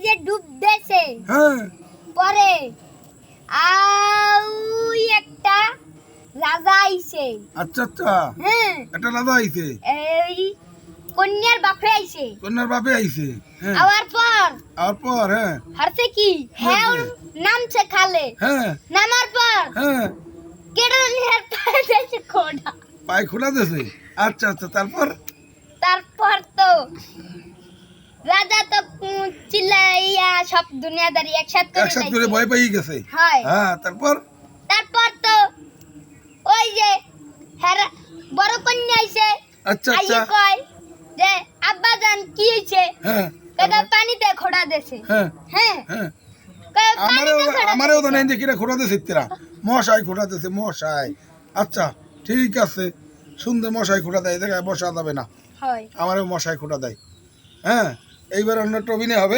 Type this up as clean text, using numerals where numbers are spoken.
যে ডুব দেছে হ্যাঁ পরে আউ একটা রাজা আইছে। আচ্ছা আচ্ছা হ্যাঁ একটা রাজা আইছে এই কন্যার বাপে আইছে। কন্যার বাপে আইছে হ্যাঁ আওয়ার পর আর পর হ্যাঁ হারছে কি হ্যাঁ নামছে খালে। হ্যাঁ নামার পর হ্যাঁ কেডালের পায়ে দিয়েছে খোঁড়া। পায়ে খোলা দিয়েছে আচ্ছা আচ্ছা তারপর তারপর তো রাজা তো চিল্লাইয়া সব দুনিয়াদারি একসাথে একসাথ করে ভয় পেয়ে গেছে হয়। হ্যাঁ তারপর তারপর তো ওই যে হেরা বড় কন্যা আইছে। আচ্ছা আইয়ে আচ্ছা কয় যে আব্বা জান কি হইছে? হ্যাঁ এটা পানিতে খোঁড়া দেছে। হ্যাঁ হ্যাঁ হ্যাঁ কয় আমারও পানিতে খোঁড়া আমারও তো দেছে। নেই দেখি না খোঁড়া দিয়েছে তেরা মশাই খোঁড়া দিয়েছে মশাই আচ্ছা ঠিক আছে সুন্দর মশাই খোঁড়া দেয় দেখা বসা যাবে না হয় আমারও মশাই খোঁড়া দেয় হ্যাঁ এইবার অন্য টবিনে হবে